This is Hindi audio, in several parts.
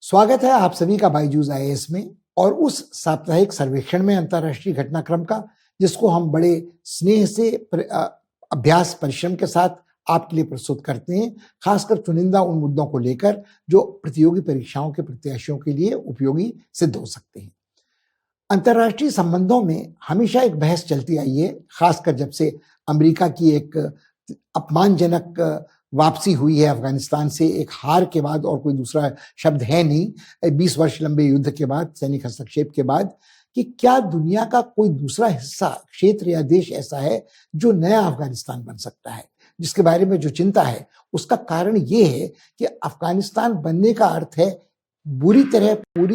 स्वागत है आप सभी का बायजूस आईएएस में और उस साप्ताहिक सर्वेक्षण में अंतर्राष्ट्रीय घटनाक्रम का, जिसको हम बड़े स्नेह से अभ्यास परिश्रम के साथ आपके लिए प्रस्तुत करते हैं, खासकर चुनिंदा उन मुद्दों को लेकर जो प्रतियोगी परीक्षाओं के प्रत्याशियों के लिए उपयोगी सिद्ध हो सकते हैं। अंतर्राष्ट्रीय संबंधों में हमेशा एक बहस चलती आई है, खासकर जब से अमेरिका की एक अपमानजनक वापसी हुई है अफगानिस्तान से एक हार के बाद, और कोई दूसरा शब्द है नहीं, 20 वर्ष लंबे युद्ध के बाद, सैनिक हस्तक्षेप के बाद, कि क्या दुनिया का कोई दूसरा हिस्सा, क्षेत्र या देश ऐसा है जो नया अफगानिस्तान बन सकता है। जिसके बारे में जो चिंता है उसका कारण ये है कि अफगानिस्तान बनने का अर्थ है पूरी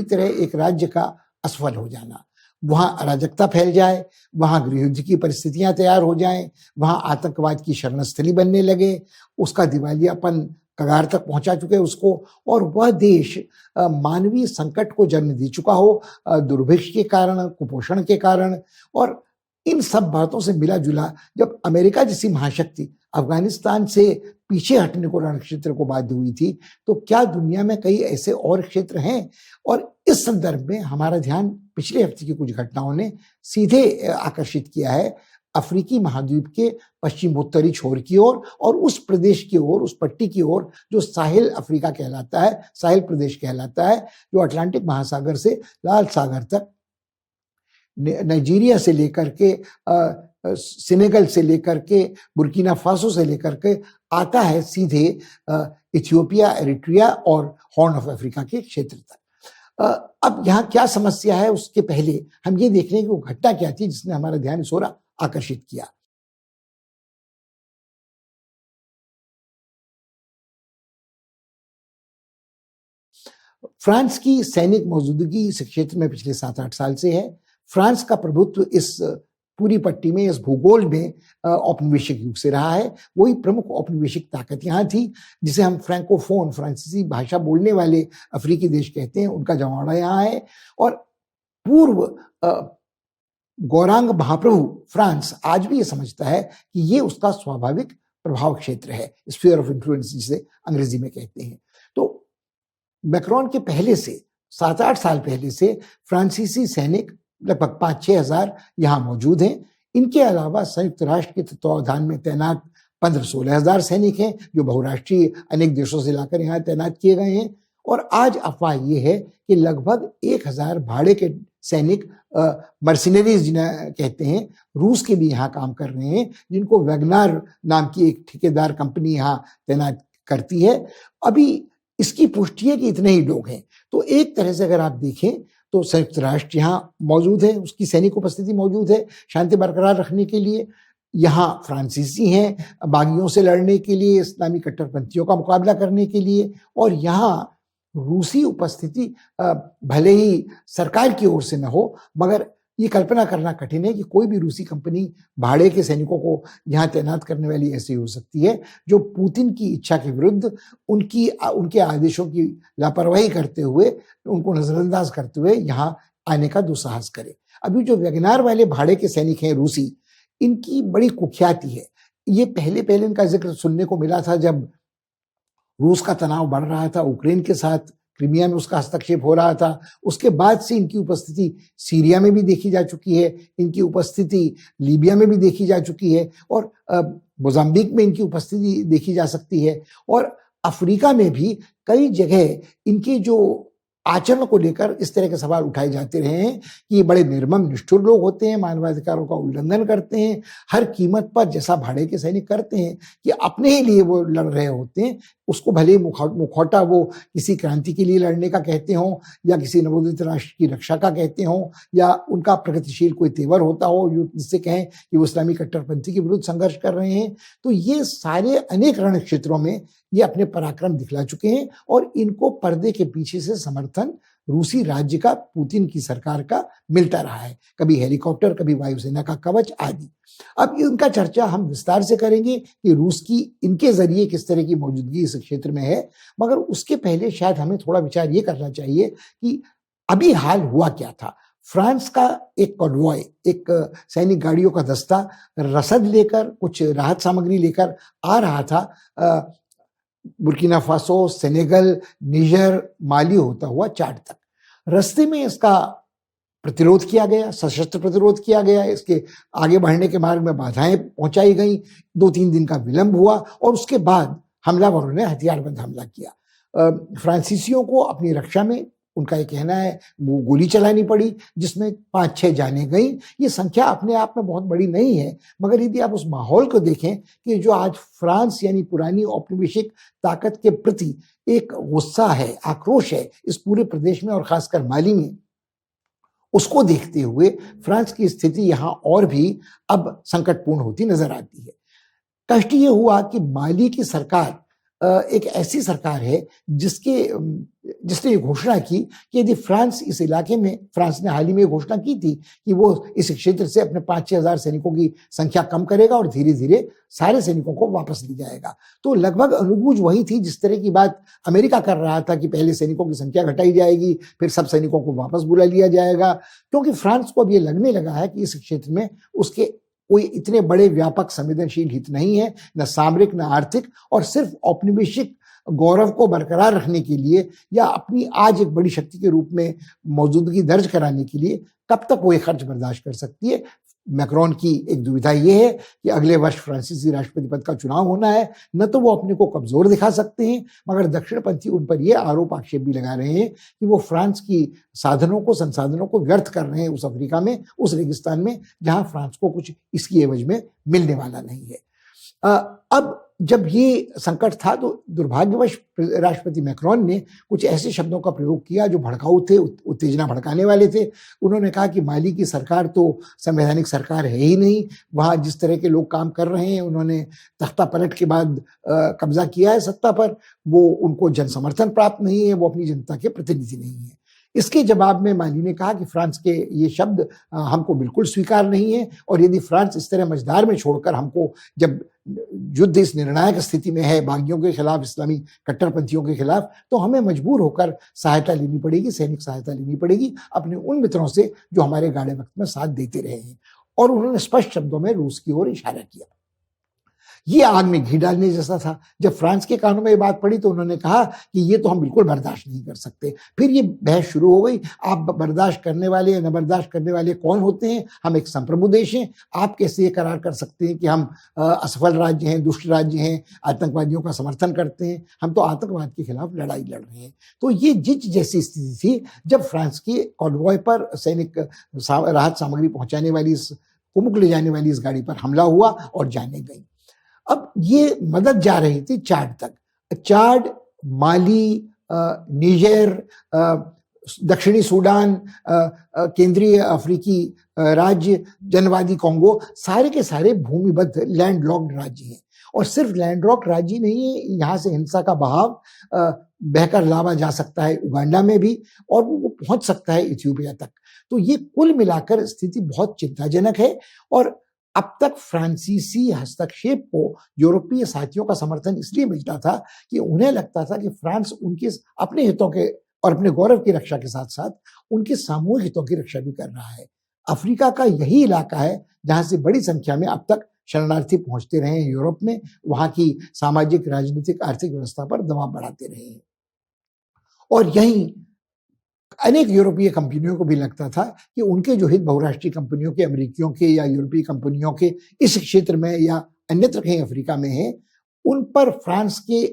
तरह एक राज्य का असफल हो जाना। वहां अराजकता फैल जाए, वहां गृहयुद्ध की परिस्थितियां तैयार हो जाएं, वहां आतंकवाद की शरणस्थली बनने लगे, उसका दिवालियापन कगार तक पहुंचा चुके उसको, और वह देश मानवीय संकट को जन्म दे चुका हो, दुर्भिक्ष के कारण, कुपोषण के कारण। और इन सब बातों से मिला जुला जब अमेरिका जैसी महाशक्ति अफगानिस्तान से पीछे हटने को रण क्षेत्र को बाध्य हुई थी, तो क्या दुनिया में कई ऐसे और क्षेत्र हैं? और इस संदर्भ में हमारा ध्यान पिछले हफ्ते की कुछ घटनाओं ने सीधे आकर्षित किया है अफ्रीकी महाद्वीप के पश्चिमोत्तरी छोर की ओर और उस प्रदेश की ओर, उस पट्टी की ओर जो साहिल अफ्रीका कहलाता है, साहिल प्रदेश कहलाता है, जो अटलांटिक महासागर से लाल सागर तक, नाइजीरिया से लेकर के सेनेगल से लेकर के बुर्किना फासो से लेकर के आता है सीधे इथियोपिया, एरिट्रिया और हॉर्न ऑफ अफ्रीका के क्षेत्र तक। अब यहाँ क्या समस्या है, उसके पहले हम ये देख लें कि वो घटना क्या थी जिसने हमारा ध्यान इस ओर आकर्षित किया। फ्रांस की सैनिक मौजूदगी इस क्षेत्र में पिछले 7-8 साल से है। फ्रांस का प्रभुत्व इस पूरी पट्टी में, इस भूगोल में औपनिवेशिक युग से रहा है। वही प्रमुख औपनिवेशिक ताकत यहाँ थी जिसे हम फ्रैंकोफोन, फ्रांसीसी भाषा बोलने वाले अफ्रीकी देश कहते हैं, उनका जमावड़ा यहाँ है। और पूर्व गौरांग महाप्रभु फ्रांस आज भी ये समझता है कि ये उसका स्वाभाविक प्रभाव क्षेत्र है, स्फीयर ऑफ इन्फ्लुएंस जिसे अंग्रेजी में कहते हैं। तो मैक्रोन के पहले से 7-8 साल पहले से फ्रांसीसी सैनिक लगभग 5-6 हजार यहाँ मौजूद हैं। इनके अलावा संयुक्त राष्ट्र के तत्वावधान में तैनात 15-16 हजार सैनिक हैं जो बहुराष्ट्रीय अनेक देशों से लाकर यहाँ तैनात किए गए हैं। और आज अफवाह ये है कि लगभग 1000 भाड़े के सैनिक, मर्सिनरीज जिन्हें कहते हैं, रूस के भी यहाँ काम कर रहे हैं, जिनको वैगनार नाम की एक ठेकेदार कंपनी यहाँ तैनात करती है। अभी इसकी पुष्टि है कि इतने ही लोग हैं। तो एक तरह से अगर आप देखें तो संयुक्त राष्ट्र यहाँ मौजूद है, उसकी सैनिक उपस्थिति मौजूद है शांति बरकरार रखने के लिए। यहाँ फ्रांसीसी हैं बागियों से लड़ने के लिए, इस्लामी कट्टरपंथियों का मुकाबला करने के लिए। और यहाँ रूसी उपस्थिति भले ही सरकार की ओर से न हो, मगर ये कल्पना करना कठिन है कि कोई भी रूसी कंपनी भाड़े के सैनिकों को यहाँ तैनात करने वाली ऐसी हो सकती है जो पुतिन की इच्छा के विरुद्ध, उनके आदेशों की लापरवाही करते हुए, उनको नजरअंदाज करते हुए यहाँ आने का दुस्साहस करे। अभी जो वैगनार वाले भाड़े के सैनिक हैं रूसी, इनकी बड़ी कुख्याति है। ये पहले इनका जिक्र सुनने को मिला था जब रूस का तनाव बढ़ रहा था यूक्रेन के साथ, क्रीमिया में उसका हस्तक्षेप हो रहा था। उसके बाद से इनकी उपस्थिति सीरिया में भी देखी जा चुकी है, इनकी उपस्थिति लीबिया में भी देखी जा चुकी है, और मोजाम्बिक में इनकी उपस्थिति देखी जा सकती है। और अफ्रीका में भी कई जगह इनके जो आचरण को लेकर इस तरह के सवाल उठाए जाते रहे हैं कि ये बड़े निर्मम निष्ठुर लोग होते हैं, मानवाधिकारों का उल्लंघन करते हैं, हर कीमत पर, जैसा भाड़े के सैनिक करते हैं कि अपने ही लिए वो लड़ रहे होते हैं, उसको भले मुखौटा वो किसी क्रांति के लिए लड़ने का कहते हों, या किसी नवोदित राष्ट्र की रक्षा का कहते हों, या उनका प्रगतिशील कोई तेवर होता हो जिससे कहें कि वो इस्लामी कट्टरपंथी के विरुद्ध संघर्ष कर रहे हैं। तो ये सारे अनेक रण क्षेत्रों में ये अपने पराक्रम दिखला चुके हैं, और इनको पर्दे के पीछे से समर्थन रूसी राज्य का, पुतिन की सरकार का मिलता रहा है, कभी हेलीकॉप्टर, कभी वायुसेना का कवच आदि। अब इनका चर्चा हम विस्तार से करेंगे कि रूस की इनके जरिए किस तरह की मौजूदगी इस क्षेत्र में है, मगर उसके पहले शायद हमें थोड़ा विचार ये करना चाहिए कि अभी हाल हुआ क्या था। फ्रांस का एक कॉन्वॉय, एक सैनिक गाड़ियों का दस्ता रसद लेकर, कुछ राहत सामग्री लेकर आ रहा था बुर्किना फासो, सेनेगल, निजर, माली होता हुआ चाड तक। रास्ते में इसका प्रतिरोध किया गया, सशस्त्र प्रतिरोध किया गया, इसके आगे बढ़ने के मार्ग में बाधाएं पहुंचाई गई, 2-3 दिन का विलंब हुआ और उसके बाद हमलावरों ने हथियारबंद हमला किया। फ्रांसीसियों को अपनी रक्षा में, उनका ये कहना है, वो गोली चलानी पड़ी, जिसमें 5-6 जानें गईं। ये संख्या अपने आप में बहुत बड़ी नहीं है, मगर यदि आप उस माहौल को देखें कि जो आज फ्रांस यानी पुरानी औपनिवेशिक ताकत के प्रति एक गुस्सा है, आक्रोश है इस पूरे प्रदेश में और खासकर माली में, उसको देखते हुए फ्रांस की स्थिति यहां और भी अब संकटपूर्ण होती नजर आती है। कष्ट ये हुआ कि माली की सरकार एक ऐसी सरकार है जिसने ये घोषणा की कि यदि फ्रांस इस इलाके में, फ्रांस ने हाल ही में घोषणा की थी कि वो इस क्षेत्र से अपने 5-6 हजार सैनिकों की संख्या कम करेगा और धीरे धीरे सारे सैनिकों को वापस ले जाएगा। तो लगभग अनुगूंज वही थी जिस तरह की बात अमेरिका कर रहा था कि पहले सैनिकों की संख्या घटाई जाएगी, फिर सब सैनिकों को वापस बुला लिया जाएगा, क्योंकि फ्रांस को अब ये लगने लगा है कि इस क्षेत्र में उसके कोई इतने बड़े व्यापक संवेदनशील हित नहीं है, न सामरिक न आर्थिक, और सिर्फ औपनिवेशिक गौरव को बरकरार रखने के लिए या अपनी आज एक बड़ी शक्ति के रूप में मौजूदगी दर्ज कराने के लिए कब तक वो ये खर्च बर्दाश्त कर सकती है। मैक्रोन की एक दुविधा ये है कि अगले वर्ष फ्रांसीसी राष्ट्रपति पद का चुनाव होना है, न तो वो अपने को कमजोर दिखा सकते हैं, मगर दक्षिणपंथी उन पर ये आरोप आक्षेप भी लगा रहे हैं कि वो फ्रांस की संसाधनों को व्यर्थ कर रहे हैं उस अफ्रीका में, उस रेगिस्तान में, जहां फ्रांस को कुछ इसकी एवज में मिलने वाला नहीं है। अब जब ये संकट था तो दुर्भाग्यवश राष्ट्रपति मैक्रोन ने कुछ ऐसे शब्दों का प्रयोग किया जो भड़काऊ थे, उत्तेजना भड़काने वाले थे। उन्होंने कहा कि माली की सरकार तो संवैधानिक सरकार है ही नहीं, वहां जिस तरह के लोग काम कर रहे हैं, उन्होंने तख्ता पलट के बाद कब्जा किया है सत्ता पर, वो उनको जन समर्थन प्राप्त नहीं है, वो अपनी जनता के प्रतिनिधि नहीं है। इसके जवाब में माली ने कहा कि फ्रांस के ये शब्द हमको बिल्कुल स्वीकार नहीं है, और यदि फ्रांस इस तरह मझधार में छोड़कर हमको, जब युद्ध इस निर्णायक स्थिति में है बागियों के खिलाफ, इस्लामी कट्टरपंथियों के खिलाफ, तो हमें मजबूर होकर सहायता लेनी पड़ेगी, सैनिक सहायता लेनी पड़ेगी अपने उन मित्रों से जो हमारे गाढ़े वक्त में साथ देते रहे हैं। और उन्होंने स्पष्ट शब्दों में रूस की ओर इशारा किया। ये आग में घी डालने जैसा था। जब फ्रांस के कानों में ये बात पड़ी तो उन्होंने कहा कि ये तो हम बिल्कुल बर्दाश्त नहीं कर सकते। फिर ये बहस शुरू हो गई, आप बर्दाश्त करने वाले या न बर्दाश्त करने वाले कौन होते हैं? हम एक संप्रभु देश हैं, आप कैसे ये करार कर सकते हैं कि हम असफल राज्य हैं, दुष्ट राज्य हैं, आतंकवादियों का समर्थन करते हैं? हम तो आतंकवाद के खिलाफ लड़ाई लड़ रहे हैं। तो ये जिच जैसी स्थिति थी जब फ्रांस के कॉन्वॉय पर सैनिक राहत सामग्री पहुंचाने वाली, कुमुक ले जाने वाली इस गाड़ी पर हमला हुआ और जाने गई। अब ये मदद जा रही थी चाड तक। चाड, माली, निजर, दक्षिणी सूडान, केंद्रीय अफ्रीकी राज्य, जनवादी कोंगो, सारे के सारे भूमिबद्ध लैंडलॉक्ड राज्य हैं। और सिर्फ लैंडलॉक्ड राज्य नहीं है, यहाँ से हिंसा का बहाव बहकर लावा जा सकता है उगांडा में भी, और वो पहुंच सकता है इथियोपिया तक। तो ये कुल मिलाकर स्थिति बहुत चिंताजनक है। और अब तक फ्रांसीसी हस्तक्षेप को यूरोपीय साथियों का समर्थन इसलिए मिलता था कि उन्हें लगता था कि फ्रांस उनके अपने हितों के और अपने गौरव की रक्षा के साथ साथ उनके सामूहिक हितों की रक्षा भी कर रहा है। अफ्रीका का यही इलाका है जहां से बड़ी संख्या में अब तक शरणार्थी पहुंचते रहे हैं यूरोप में, वहां की सामाजिक, राजनीतिक, आर्थिक व्यवस्था पर दबाव बढ़ाते रहे हैं। और यही अनेक यूरोपीय कंपनियों को भी लगता था कि उनके जो हित बहुराष्ट्रीय कंपनियों के, अमेरिकियों के या यूरोपीय कंपनियों के इस क्षेत्र में या अन्यत्र कहीं अफ्रीका में है, उन पर फ्रांस के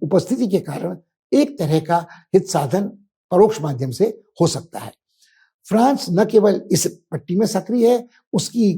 उपस्थिति के कारण एक तरह का हित साधन परोक्ष माध्यम से हो सकता है। फ्रांस न केवल इस पट्टी में सक्रिय है, उसकी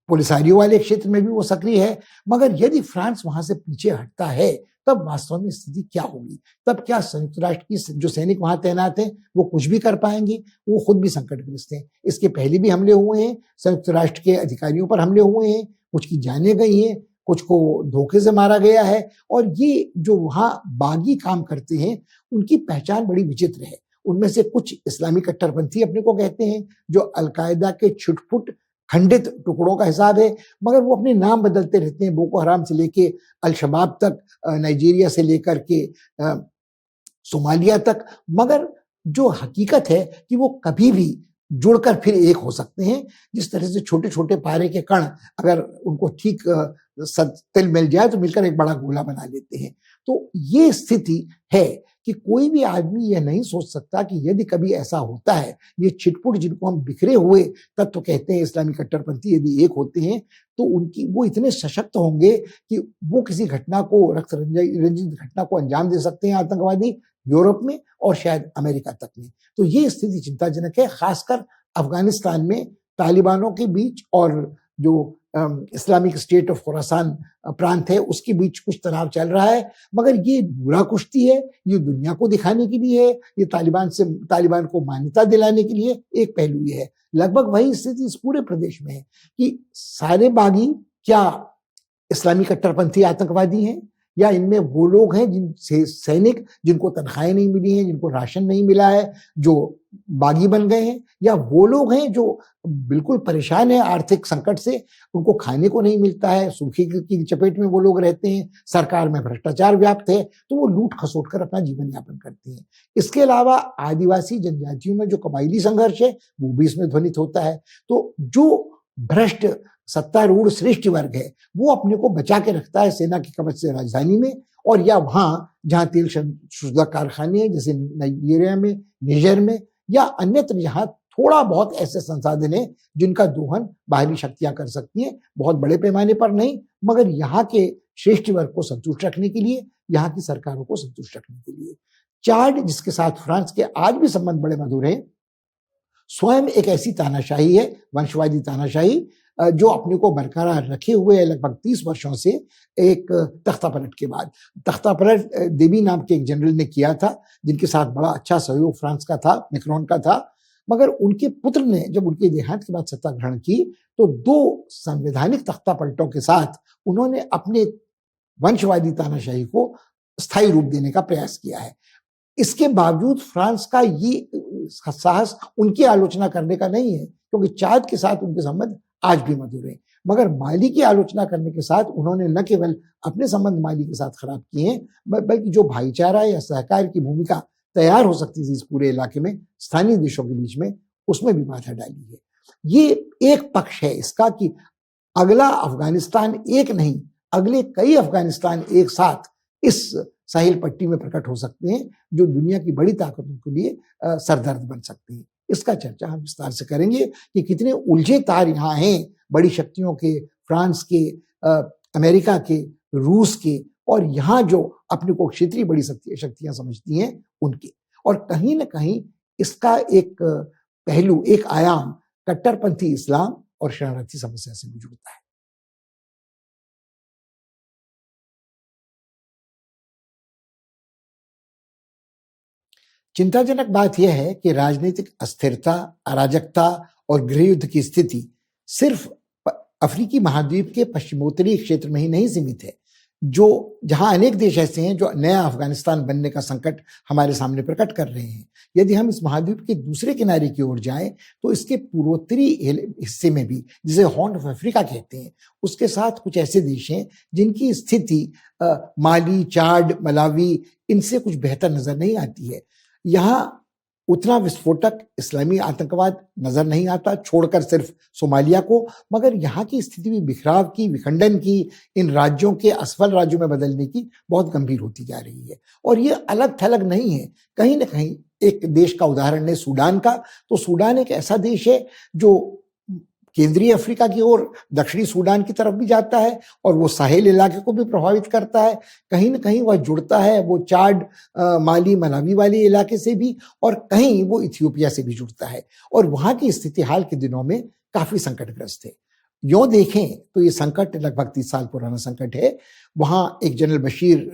पोलिसारियो वाले क्षेत्र में भी वो सक्रिय है, मगर यदि फ्रांस वहां से पीछे हटता है तब वास्तव में स्थिति क्या होगी? तब क्या संयुक्त राष्ट्र की जो सैनिक वहां तैनात हैं वो कुछ भी कर पाएंगे? वो खुद भी संकटग्रस्त हैं। इसके पहले भी हमले हुए हैं, संयुक्त राष्ट्र के अधिकारियों पर हमले हुए हैं, कुछ की जानें गई हैं, कुछ को धोखे से मारा गया है। और ये जो वहां बागी काम करते हैं उनकी पहचान बड़ी विचित्र है। उनमें से कुछ इस्लामी कट्टरपंथी अपने को कहते हैं, जो अलकायदा के छुटपुट खंडित टुकड़ों का हिसाब है, मगर वो अपने नाम बदलते रहते हैं, बोको हराम से लेके अल शबाब तक, नाइजीरिया से लेकर के सोमालिया तक। मगर जो हकीकत है कि वो कभी भी जुड़कर फिर एक हो सकते हैं। जिस तरह से छोटे छोटे पारे के कण अगर उनको ठीक तिल मिल जाए तो मिलकर एक बड़ा गोला बना लेते हैं। तो ये स्थिति है कि कोई भी आदमी यह नहीं सोच सकता कि यदि कभी ऐसा होता है, ये छिटपुट जिनको हम बिखरे हुए तत्व कहते हैं इस्लामी कट्टरपंथी, यदि एक होते हैं तो उनकी वो इतने सशक्त होंगे कि वो किसी घटना को, रक्त रंजित घटना को अंजाम दे सकते हैं आतंकवादी, यूरोप में और शायद अमेरिका तक में। तो ये स्थिति चिंताजनक है, खासकर अफगानिस्तान में तालिबानों के बीच और जो इस्लामिक स्टेट ऑफ खुरासान प्रांत है उसके बीच कुछ तनाव चल रहा है। मगर ये बुरा कुश्ती है, ये दुनिया को दिखाने के लिए है, ये तालिबान को मान्यता दिलाने के लिए एक पहलू ये है। लगभग वही स्थिति इस पूरे प्रदेश में है कि सारे बागी क्या इस्लामी कट्टरपंथी आतंकवादी हैं, या इनमें वो लोग हैं सैनिक जिनको तनख्वाहें नहीं मिली हैं, जिनको राशन नहीं मिला है, जो बागी बन गए हैं, या वो लोग हैं जो बिल्कुल परेशान है आर्थिक संकट से, उनको खाने को नहीं मिलता है, सूखे की चपेट में वो लोग रहते हैं, सरकार में भ्रष्टाचार व्याप्त है, तो वो लूट खसोट कर अपना जीवन यापन करते हैं। इसके अलावा आदिवासी जनजातियों में जो कबायली संघर्ष है वो भी इसमें ध्वनित होता है। तो जो भ्रष्ट सत्तारूढ़ श्रेष्ठ वर्ग है वो अपने को बचा के रखता है सेना की कवच से राजधानी में, और या वहां जहां तेल शुदा कारखाने हैं जैसे नाइजीरिया में, निजर में, या अन्यत्र जहां थोड़ा बहुत ऐसे संसाधन है जिनका दोहन बाहरी शक्तियां कर सकती हैं, बहुत बड़े पैमाने पर नहीं मगर यहाँ के श्रेष्ठ वर्ग को संतुष्ट रखने के लिए, यहाँ की सरकारों को संतुष्ट रखने के लिए। चाड, जिसके साथ फ्रांस के आज भी संबंध बड़े मधुर हैं, स्वयं एक ऐसी तानाशाही है, वंशवादी तानाशाही, जो अपने को बरकरार रखे हुए है लगभग 30 वर्षों से। एक तख्तापलट के बाद, तख्तापलट देबी नाम के एक जनरल ने किया था जिनके साथ बड़ा अच्छा सहयोग फ्रांस का था, मैक्रोन का था, मगर उनके पुत्र ने जब उनके देहांत के बाद सत्ता ग्रहण की तो 2 संवैधानिक तख्तापलटों के साथ उन्होंने अपने वंशवादी तानाशाही को स्थायी रूप देने का प्रयास किया है। इसके बावजूद फ्रांस का ये साहस उनकी आलोचना करने का नहीं है, क्योंकि चाद के साथ उनके संबंध आज भी मधुर हैं। मगर माली की आलोचना करने के साथ उन्होंने न केवल अपने संबंध माली के साथ खराब किए हैं, बल्कि जो भाईचारा या सहकार की भूमिका तैयार हो सकती थी इस पूरे इलाके में स्थानीय देशों के बीच में, उसमें भी बाधा डाली है। ये एक पक्ष है इसका कि अगला अफगानिस्तान एक नहीं, अगले कई अफगानिस्तान एक साथ इस साहिल पट्टी में प्रकट हो सकते हैं, जो दुनिया की बड़ी ताकतों के लिए सरदर्द बन सकते हैं। इसका चर्चा हम विस्तार से करेंगे कि कितने उलझे तार यहाँ हैं बड़ी शक्तियों के, फ्रांस के, अमेरिका के, रूस के, और यहाँ जो अपने को क्षेत्रीय बड़ी शक्तियां समझती हैं उनके। और कहीं ना कहीं इसका एक पहलू, एक आयाम कट्टरपंथी इस्लाम और शरणार्थी समस्या से भी जुड़ता है। चिंताजनक बात यह है कि राजनीतिक अस्थिरता, अराजकता और गृह युद्ध की स्थिति सिर्फ अफ्रीकी महाद्वीप के पश्चिमोत्तरी क्षेत्र में ही नहीं सीमित है, जो जहां अनेक देश ऐसे हैं जो नया अफगानिस्तान बनने का संकट हमारे सामने प्रकट कर रहे हैं। यदि हम इस महाद्वीप के दूसरे किनारे की ओर जाएं तो इसके पूर्वोत्तरी हिस्से में भी, जिसे हॉर्न ऑफ अफ्रीका कहते हैं, उसके साथ कुछ ऐसे देश हैं जिनकी स्थिति माली, चाड, मलावी इनसे कुछ बेहतर नजर नहीं आती है। यहाँ उतना विस्फोटक इस्लामी आतंकवाद नजर नहीं आता, छोड़कर सिर्फ सोमालिया को, मगर यहाँ की स्थिति भी बिखराव की, विखंडन की, इन राज्यों के असफल राज्यों में बदलने की बहुत गंभीर होती जा रही है। और ये अलग थलग नहीं है, कहीं ना कहीं एक देश का उदाहरण है सूडान का, तो सूडान एक ऐसा देश है जो केंद्रीय अफ्रीका की ओर दक्षिणी सूडान की तरफ भी जाता है और वो साहेल इलाके को भी प्रभावित करता है। कहीं ना कहीं वह जुड़ता है वो चाड, माली, मलावी वाले इलाके से भी, और कहीं वो इथियोपिया से भी जुड़ता है। और वहां की स्थिति हाल के दिनों में काफी संकटग्रस्त है। यों देखें तो ये संकट लगभग 30 साल पुराना संकट है। वहां एक जनरल बशीर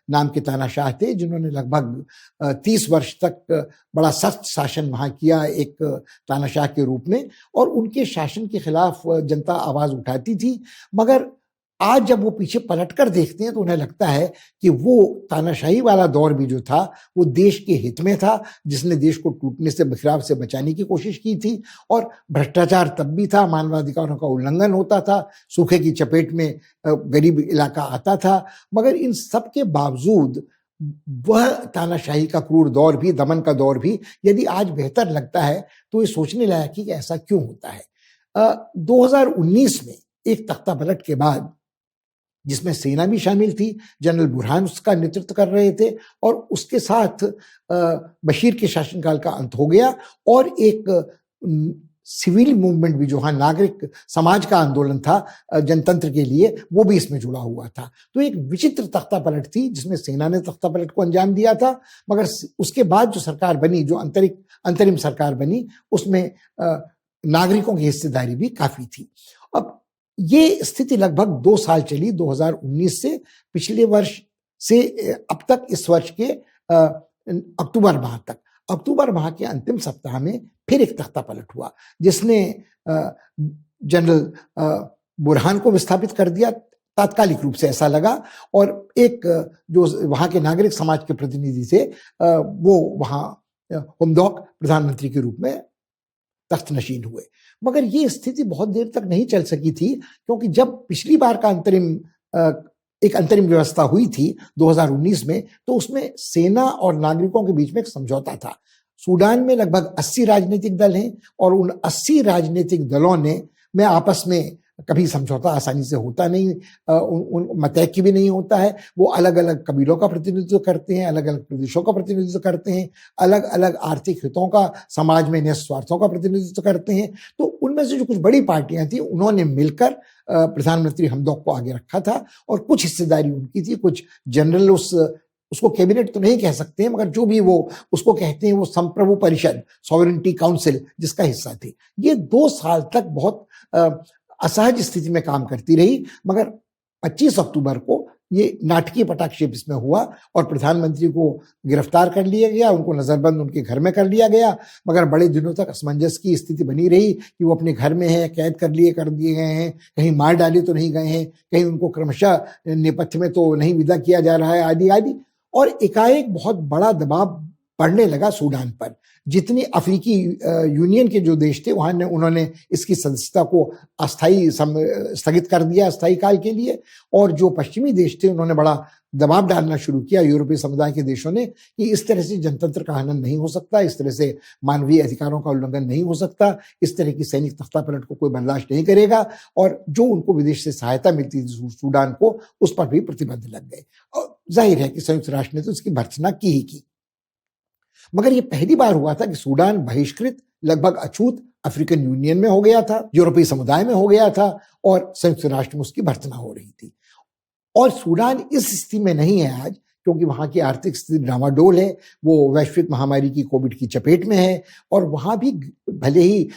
नाम के तानाशाह थे जिन्होंने लगभग 30 वर्ष तक बड़ा सख्त शासन वहां किया एक तानाशाह के रूप में, और उनके शासन के खिलाफ जनता आवाज उठाती थी। मगर आज जब वो पीछे पलटकर देखते हैं तो उन्हें लगता है कि वो तानाशाही वाला दौर भी जो था वो देश के हित में था, जिसने देश को टूटने से, बिखराव से बचाने की कोशिश की थी। और भ्रष्टाचार तब भी था, मानवाधिकारों का उल्लंघन होता था, सूखे की चपेट में गरीब इलाका आता था। मगर इन सब के बावजूद वह तानाशाही का क्रूर दौर भी, दमन का दौर भी यदि आज बेहतर लगता है तो ये सोचने लायक है कि ऐसा क्यों होता है। 2019 में एक तख्तापलट के बाद, जिसमें सेना भी शामिल थी, जनरल बुरहान उसका नेतृत्व कर रहे थे, और उसके साथ बशीर के शासनकाल का अंत हो गया और एक सिविल मूवमेंट भी, जो हाँ नागरिक समाज का आंदोलन था जनतंत्र के लिए, वो भी इसमें जुड़ा हुआ था। तो एक विचित्र तख्तापलट थी जिसमें सेना ने तख्तापलट को अंजाम दिया था, मगर उसके बाद जो सरकार बनी, जो अंतरिम सरकार बनी, उसमें नागरिकों की हिस्सेदारी भी काफी थी। अब ये स्थिति लगभग 2 साल चली, 2019 से पिछले वर्ष से अब तक, इस वर्ष के अक्टूबर माह तक। अक्टूबर माह के अंतिम सप्ताह में फिर एक तख्तापलट हुआ जिसने जनरल बुरहान को विस्थापित कर दिया, तात्कालिक रूप से ऐसा लगा, और एक जो वहां के नागरिक समाज के प्रतिनिधि थे वो वहां हमदौक प्रधानमंत्री के रूप में तख्त नशीन हुए। मगर ये स्थिति बहुत देर तक नहीं चल सकी थी, क्योंकि जब पिछली बार का एक अंतरिम व्यवस्था हुई थी 2019 में, तो उसमें सेना और नागरिकों के बीच में एक समझौता था। सूडान में लगभग 80 राजनीतिक दल हैं, और उन 80 राजनीतिक दलों ने में आपस में कभी समझौता आसानी से होता नहीं, उन मतैक्य भी नहीं होता है। वो अलग अलग कबीलों का प्रतिनिधित्व करते हैं, अलग अलग प्रदेशों का प्रतिनिधित्व करते हैं, अलग अलग आर्थिक हितों का, समाज में न्यस्त स्वार्थों का प्रतिनिधित्व करते हैं। तो उनमें से जो कुछ बड़ी पार्टियां थी, उन्होंने मिलकर प्रधानमंत्री हमदौक को आगे रखा था, और कुछ हिस्सेदारी उनकी थी। कुछ जनरल उसको कैबिनेट तो नहीं कह सकते हैं, मगर जो भी वो उसको कहते हैं, वो संप्रभु परिषद, सॉवरेनिटी काउंसिल, जिसका हिस्सा थे। ये 2 साल तक बहुत असहज स्थिति में काम करती रही, मगर 25 अक्टूबर को ये नाटकीय पटाक्षेप इसमें हुआ और प्रधानमंत्री को गिरफ्तार कर लिया गया, उनको नजरबंद उनके घर में कर लिया गया। मगर बड़े दिनों तक असमंजस की स्थिति बनी रही कि वो अपने घर में है, कैद कर दिए गए हैं, कहीं मार डाले तो नहीं गए हैं, कहीं उनको क्रमशः नेपथ्य में तो नहीं विदा किया जा रहा है, आदि आदि। और एकाएक बहुत बड़ा दबाव पड़ने लगा सूडान पर। जितनी अफ्रीकी यूनियन के जो देश थे, वहां उन्होंने इसकी सदस्यता को अस्थायी स्थगित कर दिया, अस्थायी काल के लिए। और जो पश्चिमी देश थे, उन्होंने बड़ा दबाव डालना शुरू किया यूरोपीय समुदाय के देशों ने कि इस तरह से जनतंत्र का हनन नहीं हो सकता, इस तरह से मानवीय अधिकारों का उल्लंघन नहीं हो सकता, इस तरह की सैनिक तख्तापलट को कोई बर्दाश्त नहीं करेगा। और जो उनको विदेश से सहायता मिलती थी सूडान को, उस पर भी प्रतिबंध लग गए। और जाहिर है कि संयुक्त राष्ट्र ने तो इसकी भर्त्सना की ही की। मगर ये पहली बार हुआ था कि सूडान बहिष्कृत, लगभग अछूत अफ्रीकन यूनियन में हो गया था, यूरोपीय समुदाय में हो गया था, और संयुक्त राष्ट्र में उसकी भर्त्सना हो रही थी। और सूडान इस स्थिति में नहीं है आज, क्योंकि वहां की आर्थिक स्थिति डामाडोल है, वो वैश्विक महामारी की कोविड की चपेट में है, और वहां भी भले ही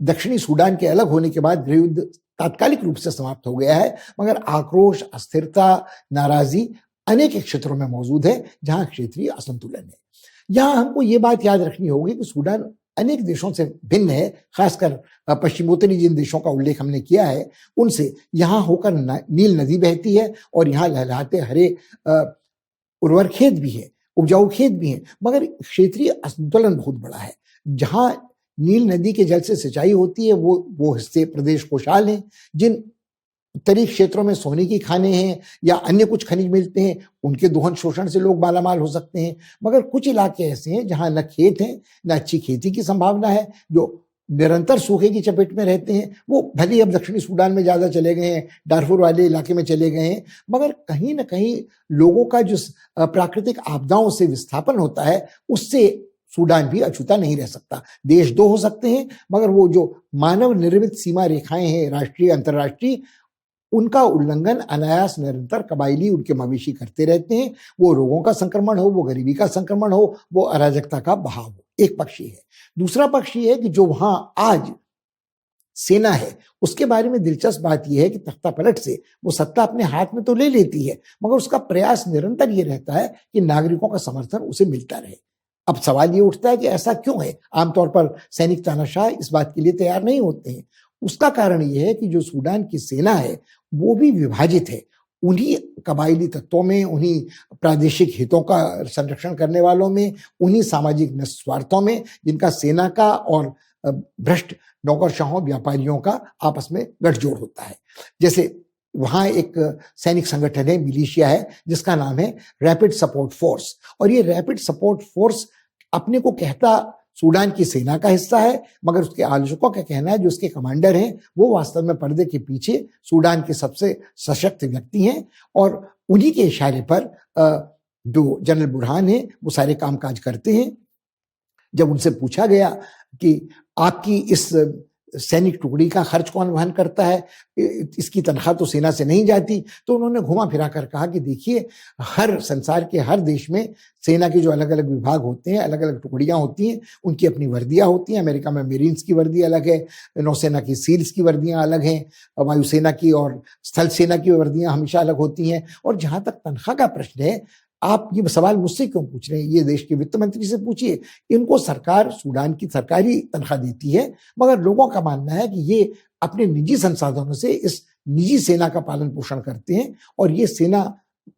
दक्षिणी सूडान के अलग होने के बाद गृहयुद्ध तात्कालिक रूप से समाप्त हो गया है, मगर आक्रोश, अस्थिरता, नाराजगी अनेक क्षेत्रों में मौजूद है जहां क्षेत्रीय असंतुलन है। यहां हमको ये बात याद रखनी होगी कि सूडान अनेक देशों से भिन्न है, खासकर पश्चिमोत्तरी जिन देशों का उल्लेख हमने किया है उनसे। यहां होकर नील नदी बहती है, और यहाँ लहलहाते हरे उर्वर खेत भी है, उपजाऊ खेत भी हैं, मगर क्षेत्रीय असंतुलन बहुत बड़ा है। जहां नील नदी के जल से सिंचाई होती है, वो हिस्से प्रदेश खुशहाल हैं। जिन उत्तरी क्षेत्रों में सोने की खानें हैं या अन्य कुछ खनिज मिलते हैं, उनके दोहन शोषण से लोग मालामाल हो सकते हैं। मगर कुछ इलाके ऐसे हैं जहां न खेत हैं, न अच्छी खेती की संभावना है, जो निरंतर सूखे की चपेट में रहते हैं। वो भले अब दक्षिणी सूडान में ज्यादा चले गए हैं, डारफुर वाले इलाके में चले गए हैं, मगर कहीं ना कहीं लोगों का जो प्राकृतिक आपदाओं से विस्थापन होता है, उससे सूडान भी अछूता नहीं रह सकता। देश दो हो सकते हैं, मगर वो जो मानव निर्मित सीमा रेखाएं हैं, राष्ट्रीय अंतर्राष्ट्रीय, उनका उल्लंघन अनायास निरंतर कबायली उनके मवेशी करते रहते हैं। वो रोगों का संक्रमण हो, वो गरीबी का संक्रमण हो, वो अराजकता का बहाव हो। एक पक्ष ये है। दूसरा पक्ष ये है कि जो वहां आज सेना है, उसके बारे में दिलचस्प बात यह है कि तख्तापलट से वो सत्ता अपने हाथ में तो ले लेती है, मगर उसका प्रयास निरंतर ये रहता है कि नागरिकों का समर्थन उसे मिलता रहे। अब सवाल ये उठता है कि ऐसा क्यों है? आमतौर पर सैनिक तानाशाह इस बात के लिए तैयार नहीं होते हैं। उसका कारण यह है कि जो सूडान की सेना है वो भी विभाजित है, उन्हीं कबायली तत्वों में, उन्हीं प्रादेशिक हितों का संरक्षण करने वालों में, उन्हीं सामाजिक निस्वार्थों में, जिनका सेना का और भ्रष्ट नौकरशाहों, व्यापारियों का आपस में गठजोड़ होता है। जैसे वहां एक सैनिक संगठन है, मिलिशिया है, जिसका नाम है रैपिड सपोर्ट फोर्स। और ये रैपिड सपोर्ट फोर्स अपने को कहता सूडान की सेना का हिस्सा है, मगर उसके आलोचकों का कहना है जो उसके कमांडर हैं वो वास्तव में पर्दे के पीछे सूडान के सबसे सशक्त व्यक्ति हैं, और उन्हीं के इशारे पर जो जनरल बुरहान है वो सारे कामकाज करते हैं। जब उनसे पूछा गया कि आपकी इस सैनिक टुकड़ी का खर्च कौन वहन करता है, इसकी तनख्वाह तो सेना से नहीं जाती, तो उन्होंने घुमा फिरा कर कहा कि देखिए, हर संसार के हर देश में सेना के जो अलग अलग विभाग होते हैं, अलग अलग टुकड़ियां होती हैं, उनकी अपनी वर्दियां होती हैं। अमेरिका में मेरीन्स की वर्दी अलग है, नौसेना की सील्स की वर्दियां अलग हैं, वायुसेना की और स्थल सेना की वर्दियां हमेशा अलग होती हैं। और जहां तक तनख्वाह का प्रश्न है, आप ये सवाल मुझसे क्यों पूछ रहे हैं, ये देश के वित्त मंत्री से पूछिए। इनको सरकार, सूडान की सरकारी तनख्वाह देती है, मगर लोगों का मानना है कि ये अपने निजी संसाधनों से इस निजी सेना का पालन पोषण करते हैं, और ये सेना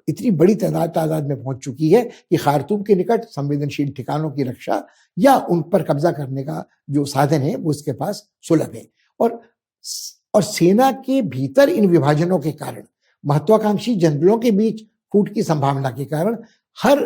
इतनी बड़ी तादाद में पहुंच चुकी है कि खार्तूम के निकट संवेदनशील ठिकानों की रक्षा या उन पर कब्जा करने का जो साधन है वो इसके पास सुलभ है। और सेना के भीतर इन विभाजनों के कारण, महत्वाकांक्षी जनरलों के बीच फूट की संभावना के कारण, हर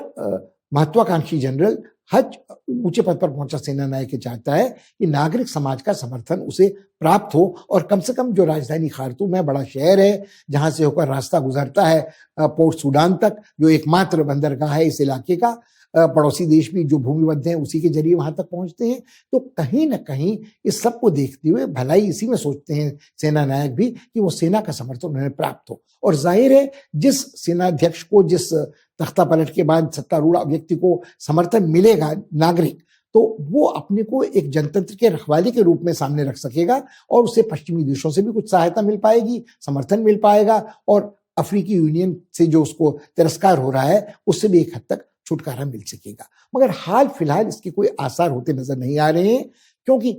महत्वाकांक्षी जनरल, हर ऊंचे पद पर पहुंचा सेना नायक चाहता है कि नागरिक समाज का समर्थन उसे प्राप्त हो, और कम से कम जो राजधानी खार्तूम है, बड़ा शहर है जहां से होकर रास्ता गुजरता है पोर्ट सूडान तक, जो एकमात्र बंदरगाह है इस इलाके का, पड़ोसी देश भी जो भूमिबद्ध हैं उसी के जरिए वहां तक पहुंचते हैं। तो कहीं ना कहीं इस सब को देखते हुए भलाई इसी में सोचते हैं सेना नायक भी कि वो सेना का समर्थन उन्हें प्राप्त हो। और जाहिर है, जिस सेनाध्यक्ष को, जिस तख्ता पलट के बाद सत्तारूढ़ व्यक्ति को समर्थन मिलेगा नागरिक, तो वो अपने को एक जनतंत्र के रखवाले के रूप में सामने रख सकेगा, और उसे पश्चिमी देशों से भी कुछ सहायता मिल पाएगी, समर्थन मिल पाएगा, और अफ्रीकी यूनियन से जो उसको तिरस्कार हो रहा है उससे भी एक हद तक छुटकारा मिल सकेगा। मगर हाल फिलहाल इसके कोई आसार होते नजर नहीं आ रहे हैं, क्योंकि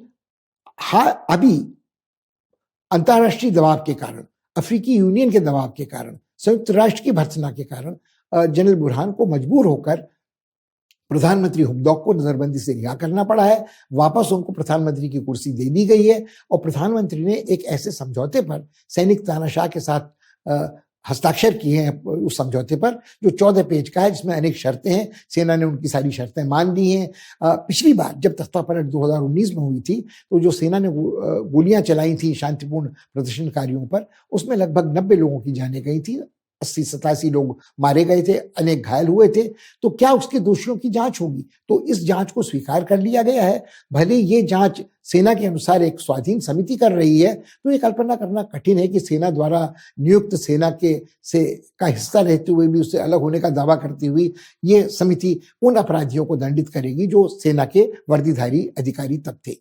अभी अंतर्राष्ट्रीय दबाव के कारण, अफ्रीकी यूनियन के दबाव के कारण, संयुक्त राष्ट्र की भर्त्सना के कारण जनरल बुरहान को मजबूर होकर प्रधानमंत्री हमडोक को नजरबंदी से रिहा करना पड़ा है। वापस उनको प्रधानमंत्री की कुर्सी दे दी गई है, और प्रधानमंत्री ने एक ऐसे समझौते पर सैनिक तानाशाह के साथ हस्ताक्षर किए हैं, उस समझौते पर जो 14 पेज का है, जिसमें अनेक शर्तें हैं। सेना ने उनकी सारी शर्तें मान ली हैं। पिछली बार जब तख्ता पलट 2019 में हुई थी, तो जो सेना ने गोलियां चलाई थी शांतिपूर्ण प्रदर्शनकारियों पर, उसमें लगभग 90 लोगों की जानें गई थी, 80-87 लोग मारे गए थे, अनेक घायल हुए थे। तो क्या उसके दोषियों की जांच होगी? तो इस जांच को स्वीकार कर लिया गया है। भले ये जांच सेना के अनुसार एक स्वाधीन समिति कर रही है, तो ये कल्पना करना कठिन है कि सेना द्वारा नियुक्त सेना का हिस्सा रहते हुए भी उससे अलग होने का दावा करती हुई ये समिति उन अपराधियों को दंडित करेगी जो सेना के वर्दीधारी अधिकारी तब थे।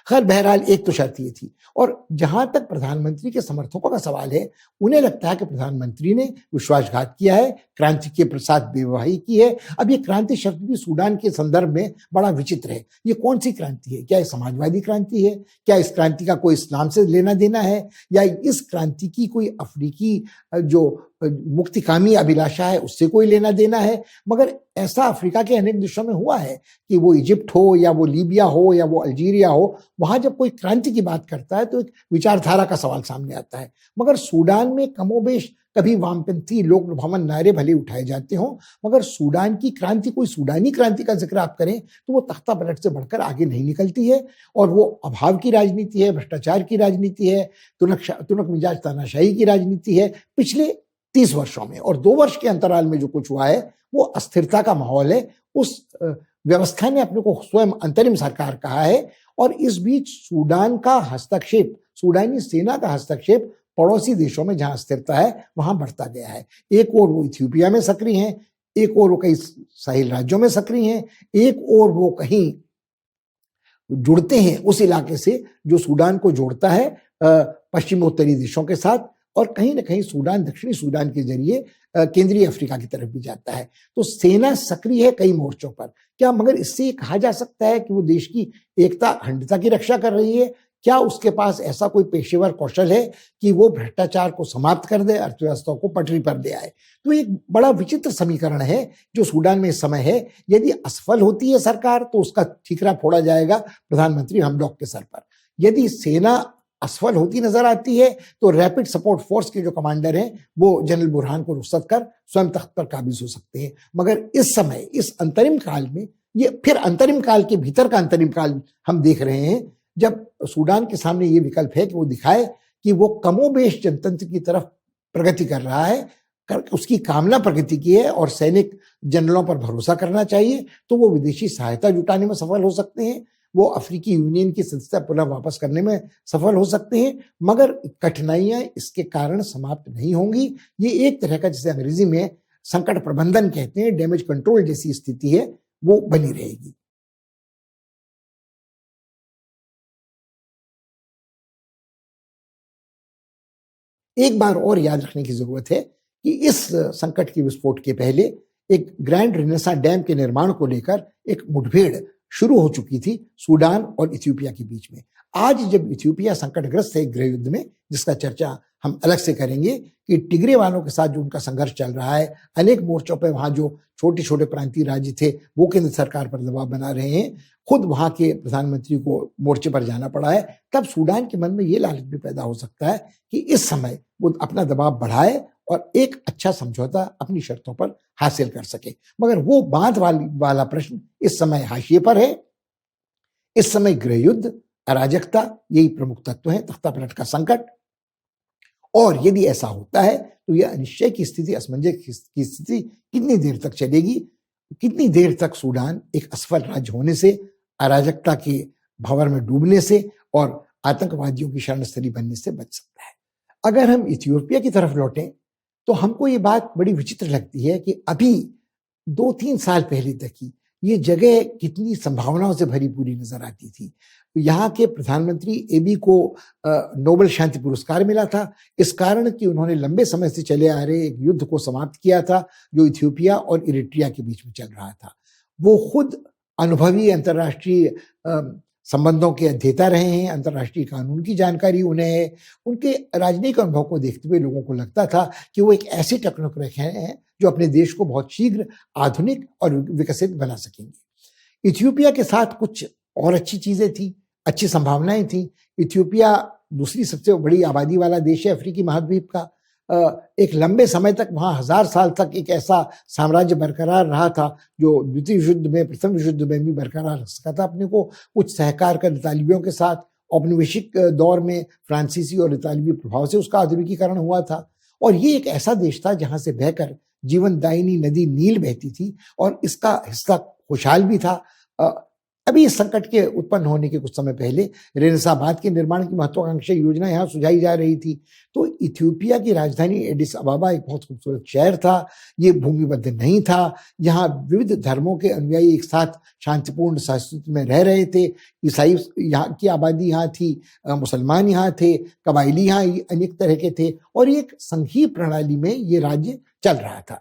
खैर, बहरहाल एक तो शर्त ये थी। और जहां तक प्रधानमंत्री के समर्थकों का सवाल है, उन्हें लगता है कि प्रधानमंत्री ने विश्वासघात किया है, क्रांति के साथ बेवफाई की है। अब ये क्रांति शब्द भी सूडान के संदर्भ में बड़ा विचित्र है। ये कौन सी क्रांति है? क्या ये समाजवादी क्रांति है? क्या इस क्रांति का कोई इस्लाम से लेना देना है? या इस क्रांति की कोई अफ्रीकी जो मुक्तिकामी अभिलाषा है उससे कोई लेना देना है? मगर ऐसा अफ्रीका के अनेक देशों में हुआ है कि वो इजिप्ट हो, या वो लीबिया हो, या वो अल्जीरिया हो, वहां जब कोई क्रांति की बात करता है तो एक विचारधारा का सवाल सामने आता है। मगर सूडान में कमोबेश कभी वामपंथी लोक लुभावन नारे भले उठाए जाते हों, मगर सूडान की क्रांति, कोई सूडानी क्रांति का जिक्र आप करें तो वो तख्ता पलट से बढ़कर आगे नहीं निकलती है। और वो अभाव की राजनीति है, भ्रष्टाचार की राजनीति है, तुनक मिजाज तानाशाही की राजनीति है। पिछले 30 वर्षों में और 2 वर्ष के अंतराल में जो कुछ हुआ है वो अस्थिरता का माहौल है। उस व्यवस्था ने अपने को स्वयं अंतरिम सरकार कहा है, और इस बीच सूडान का हस्तक्षेप, सूडानी सेना का हस्तक्षेप पड़ोसी देशों में जहां स्थिरता है वहां बढ़ता गया है। एक और वो इथियोपिया में सक्रिय हैं, एक और वो कई साहिल राज्यों में सक्रिय हैं, एक और वो कहीं जुड़ते हैं उस इलाके से जो सूडान को जोड़ता है पश्चिमोत्तरी देशों के साथ, और कहीं ना कहीं सूडान दक्षिणी सूडान के जरिए केंद्रीय अफ्रीका की तरफ भी जाता है। तो सेना सक्रिय है कई मोर्चों पर। क्या मगर इससे कहा जा सकता है कि वो देश की एकता अखंडता की रक्षा कर रही है? क्या उसके पास ऐसा कोई पेशेवर कौशल है कि वो भ्रष्टाचार को समाप्त कर दे, अर्थव्यवस्था को पटरी पर ले आए? तो एक बड़ा विचित्र समीकरण है जो सूडान में इस समय है। यदि असफल होती है सरकार तो उसका ठीकरा फोड़ा जाएगा प्रधानमंत्री हमडोक के सर पर। यदि सेना असफल होती नजर आती है तो रैपिड सपोर्ट फोर्स के जो कमांडर हैं वो जनरल बुरहान को रुखसत कर स्वयं तख्त पर काबिज हो सकते हैं। मगर इस समय, इस अंतरिम काल में, ये फिर अंतरिम काल के भीतर का अंतरिम काल हम देख रहे हैं, जब सूडान के सामने ये विकल्प है कि वो दिखाए कि वो कमोबेश जनतंत्र की तरफ प्रगति कर रहा है, उसकी कामना प्रगति की है और सैनिक जनरलों पर भरोसा करना चाहिए, तो वो विदेशी सहायता जुटाने में सफल हो सकते हैं, वो अफ्रीकी यूनियन की सदस्यता पुनः वापस करने में सफल हो सकते हैं। मगर कठिनाइयां इसके कारण समाप्त नहीं होंगी। ये एक तरह का, जिसे अंग्रेजी में संकट प्रबंधन कहते हैं, डैमेज कंट्रोल जैसी स्थिति है, वो बनी रहेगी। एक बार और याद रखने की जरूरत है कि इस संकट के विस्फोट के पहले एक ग्रैंड रेनेसा डैम के निर्माण को लेकर एक मुठभेड़ शुरू हो चुकी थी सूडान और इथियोपिया के बीच में। आज जब इथियोपिया संकटग्रस्त है गृह युद्ध में, जिसका चर्चा हम अलग से करेंगे, कि टिग्रे वालों के साथ जो उनका संघर्ष चल रहा है, अनेक मोर्चों पर वहां जो छोटे छोटे प्रांतीय राज्य थे वो केंद्र सरकार पर दबाव बना रहे हैं, खुद वहां के प्रधानमंत्री को मोर्चे पर जाना पड़ा है, तब सूडान के मन में ये लालच भी पैदा हो सकता है कि इस समय वो अपना दबाव बढ़ाए और एक अच्छा समझौता अपनी शर्तों पर हासिल कर सके। मगर वो बांध वाला प्रश्न इस समय हाशिए पर है। इस समय गृह युद्ध, अराजकता, यही प्रमुख तत्व है, तख्तापलट का संकट। और यदि ऐसा होता है तो यह अनिश्चय की स्थिति, असमंजस की स्थिति कितनी देर तक चलेगी, कितनी देर तक सूडान एक असफल राज्य होने से, अराजकता के भंवर में डूबने से और आतंकवादियों की शरणस्थली बनने से बच सकता है। अगर हम इथियोपिया की तरफ लौटें तो हमको ये बात बड़ी विचित्र लगती है कि अभी 2-3 साल पहले तक ही ये जगह कितनी संभावनाओं से भरी पूरी नजर आती थी। यहाँ के प्रधानमंत्री एबी को नोबेल शांति पुरस्कार मिला था, इस कारण कि उन्होंने लंबे समय से चले आ रहे एक युद्ध को समाप्त किया था जो इथियोपिया और इरिट्रिया के बीच में चल रहा था। वो खुद अनुभवी अंतर्राष्ट्रीय संबंधों के अध्येता रहे हैं, अंतर्राष्ट्रीय कानून की जानकारी उन्हें है। उनके राजनयिक अनुभव को देखते हुए लोगों को लगता था कि वो एक ऐसे टेक्नोक्रेट हैं जो अपने देश को बहुत शीघ्र आधुनिक और विकसित बना सकेंगे। इथियोपिया के साथ कुछ और अच्छी चीजें थी, अच्छी संभावनाएं थी। इथियोपिया दूसरी सबसे बड़ी आबादी वाला देश है अफ्रीकी महाद्वीप का। एक लंबे समय तक वहां 1000 साल तक एक ऐसा साम्राज्य बरकरार रहा था जो द्वितीय युद्ध में, प्रथम विश्व युद्ध में भी बरकरार रख सका था अपने को, कुछ सहकार कर इतालवियों के साथ। औपनिवेशिक दौर में फ्रांसीसी और इतालवी प्रभाव से उसका आधुनिकीकरण हुआ था और ये एक ऐसा देश था जहां से बहकर जीवनदायिनी नदी नील बहती थी और इसका हिस्सा खुशहाल भी था। अभी इस संकट के उत्पन्न होने के कुछ समय पहले रेनेसाबाद के निर्माण की महत्वाकांक्षी योजना यहाँ सुझाई जा रही थी। तो इथियोपिया की राजधानी एडिस अबाबा एक बहुत खूबसूरत शहर था, ये भूमिबद्ध नहीं था, यहाँ विविध धर्मों के अनुयायी एक साथ शांतिपूर्ण सहस्तित्व में रह रहे थे। ईसाई यहाँ की आबादी यहाँ थी, मुसलमान यहाँ थे, कबायली यहाँ अनेक तरह के थे और एक संघीय प्रणाली में ये राज्य चल रहा था।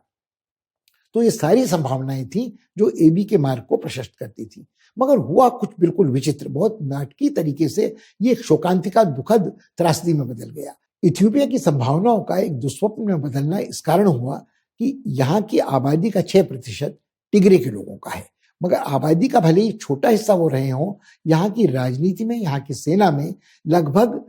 तो ये सारी संभावनाएं थी जो एबी के मार्ग को प्रशस्त करती थी। मगर हुआ कुछ बिल्कुल विचित्र, बहुत नाटकीय तरीके से ये एक शोकांतिका, दुखद त्रासदी में बदल गया। इथियोपिया की संभावनाओं का एक दुस्वप्न में बदलना इस कारण हुआ कि यहाँ की आबादी का 6% टिग्रे के लोगों का है। मगर आबादी का भले ही छोटा हिस्सा वो रहे हों, यहाँ की राजनीति में, यहाँ की सेना में लगभग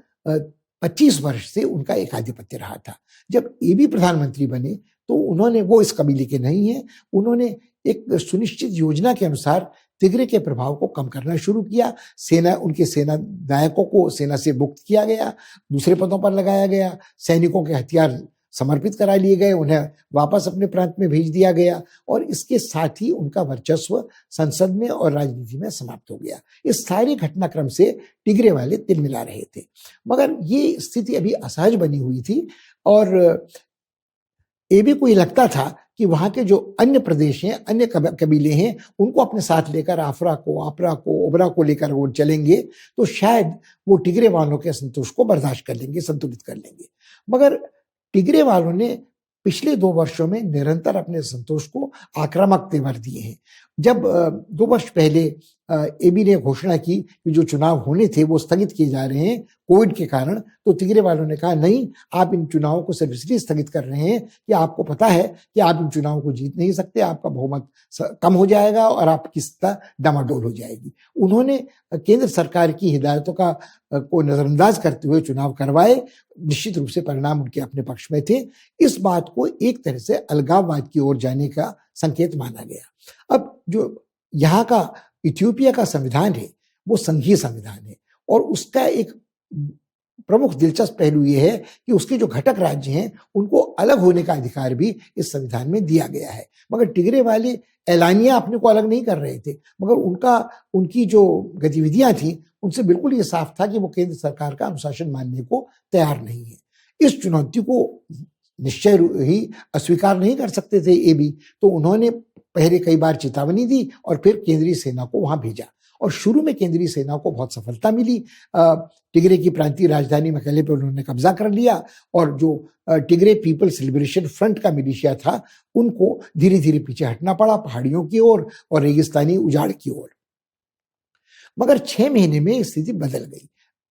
25 वर्ष से उनका एक आधिपत्य रहा था। जब एबी प्रधानमंत्री बने तो उन्होंने, वो इस कबीले के नहीं है, उन्होंने एक सुनिश्चित योजना के अनुसार तिग्रे के प्रभाव को कम करना शुरू किया। सेना, उनके सेना नायकों को सेना से मुक्त किया गया, दूसरे पदों पर लगाया गया, सैनिकों के हथियार समर्पित करा लिए गए, उन्हें वापस अपने प्रांत में भेज दिया गया और इसके साथ ही उनका वर्चस्व संसद में और राजनीति में समाप्त हो गया। इस सारे घटनाक्रम से टिग्रे वाले तिलमिला रहे थे। मगर ये स्थिति अभी असहज बनी हुई थी और एबी को ये लगता था कि वहां के जो अन्य प्रदेश हैं, अन्य कबीले हैं, उनको अपने साथ लेकर आफ्रा को, आपरा को, ओबरा को लेकर वो चलेंगे तो शायद वो टिग्रे वालों के असंतोष को बर्दाश्त कर लेंगे, संतुलित कर लेंगे। मगर टिग्रे वालों ने पिछले 2 वर्षों में निरंतर अपने संतोष को आक्रामक तेवर दिए हैं। जब 2 वर्ष पहले एबी ने घोषणा की कि जो चुनाव होने थे वो स्थगित किए जा रहे हैं कोविड के कारण, तो तिग्रे वालों ने कहा नहीं, आप इन चुनावों को सिर्फ इसलिए स्थगित कर रहे हैं कि आपको पता है कि आप इन चुनावों को जीत नहीं सकते, आपका बहुमत कम हो जाएगा और आपकी सत्ता डामाडोल हो जाएगी। उन्होंने केंद्र सरकार की हिदायतों का को नजरअंदाज करते हुए चुनाव करवाए। निश्चित रूप से परिणाम उनके अपने पक्ष में थे। इस बात को एक तरह से अलगाववाद की ओर जाने का संकेत माना गया। अब जो यहाँ का इथियोपिया का संविधान है वो संघीय संविधान है और उसका एक प्रमुख दिलचस्प पहलू ये है कि उसके जो घटक राज्य हैं उनको अलग होने का अधिकार भी इस संविधान में दिया गया है। मगर टिग्रे वाले एलानिया अपने को अलग नहीं कर रहे थे, मगर उनकी जो गतिविधियां थी उनसे बिल्कुल ये साफ था कि वो केंद्र सरकार का अनुशासन मानने को तैयार नहीं है। इस चुनौती को निश्चय ही अस्वीकार नहीं कर सकते थे एबी, तो उन्होंने पहले कई बार चेतावनी दी और फिर केंद्रीय सेना को वहां भेजा और शुरू में केंद्रीय सेना को बहुत सफलता मिली। टिग्रे की प्रांतीय राजधानी मकले पर उन्होंने कब्जा कर लिया और जो टिग्रे पीपल्स लिबरेशन फ्रंट का मिलिशिया था उनको धीरे धीरे पीछे हटना पड़ा पहाड़ियों की ओर और रेगिस्तानी उजाड़ की ओर। मगर 6 महीने में स्थिति बदल गई।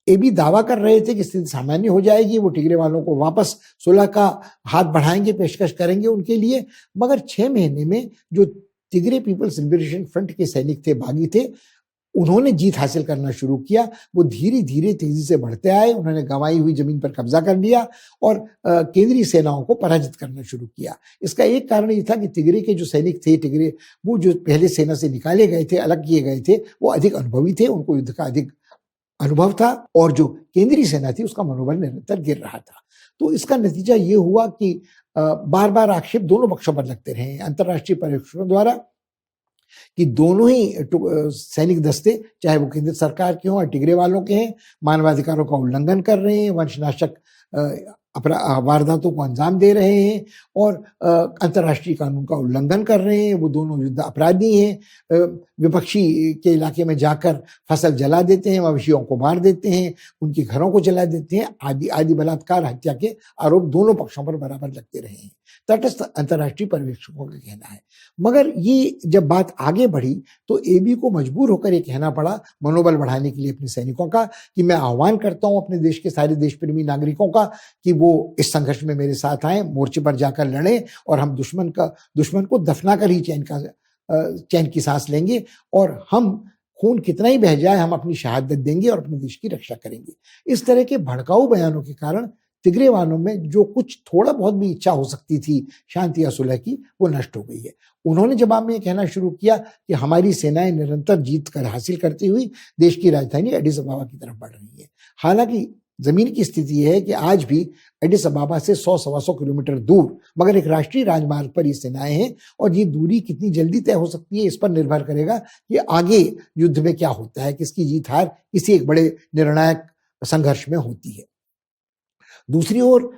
एबी दावा कर रहे थे कि स्थिति सामान्य हो जाएगी, वो टिग्रे वालों को वापस सुलह का हाथ बढ़ाएंगे, पेशकश करेंगे उनके लिए। मगर 6 महीने में जो टिग्रे पीपल्स लिबरेशन फ्रंट के सैनिक थे, बागी थे, उन्होंने जीत हासिल करना शुरू किया। वो धीरे धीरे तेजी से बढ़ते आए, उन्होंने गंवाई हुई जमीन पर कब्जा कर लिया और केंद्रीय सेनाओं को पराजित करना शुरू किया। इसका एक कारण ये था कि टिग्रे के जो सैनिक थे, टिग्रे वो जो पहले सेना से निकाले गए थे, अलग किए गए थे, वो अधिक अनुभवी थे, उनको युद्ध का अधिक अनुभव था और जो केंद्रीय सेना थी उसका मनोबल निरंतर गिर रहा था। तो इसका नतीजा ये हुआ कि बार बार आक्षेप दोनों पक्षों पर लगते रहे अंतर्राष्ट्रीय पर्यवेक्षकों द्वारा कि दोनों ही सैनिक दस्ते, चाहे वो केंद्र सरकार के हों और टिग्रे वालों के हैं, मानवाधिकारों का उल्लंघन कर रहे हैं, वंशनाशक वारदातों को अंजाम दे रहे हैं और अंतर्राष्ट्रीय कानून का उल्लंघन कर रहे हैं। वो दोनों युद्ध अपराधी हैं। विपक्षी के इलाके में जाकर फसल जला देते हैं, मवेशियों को मार देते हैं, उनके घरों को जला देते हैं, आदि आदि बलात्कार, हत्या के आरोप दोनों पक्षों पर बराबर लगते रहे हैं। तटस्थ अंतर्राष्ट्रीय पर्यवेक्षकों का कहना है। मगर ये जब बात आगे बढ़ी तो एबी को मजबूर होकर ये कहना पड़ा मनोबल बढ़ाने के लिए अपने सैनिकों का कि मैं आह्वान करता हूं अपने देश के सारे देश प्रेमी नागरिकों का कि वो इस संघर्ष में मेरे साथ आए, मोर्चे पर जाकर लड़ें और हम दुश्मन को दफना कर ही चैन की सांस लेंगे और हम खून कितना ही बह जाए हम अपनी शहादत देंगे और अपने देश की रक्षा करेंगे। इस तरह के भड़काऊ बयानों के कारण तिग्रे वालों में जो कुछ थोड़ा बहुत भी इच्छा हो सकती थी शांति या सुलह की, वो नष्ट हो गई है। उन्होंने जवाब में कहना शुरू किया कि हमारी सेनाएं निरंतर जीत कर हासिल करती हुई देश की राजधानी एडिस अबाबा की तरफ बढ़ रही है। हालांकि जमीन की स्थिति यह है कि आज भी एडिस अबाबा से 100-125 किलोमीटर दूर मगर एक राष्ट्रीय राजमार्ग पर ये सेनाएं हैं और ये दूरी कितनी जल्दी तय हो सकती है इस पर निर्भर करेगा कि आगे युद्ध में क्या होता है, किसकी जीत हार किसी एक बड़े निर्णायक संघर्ष में होती है। दूसरी ओर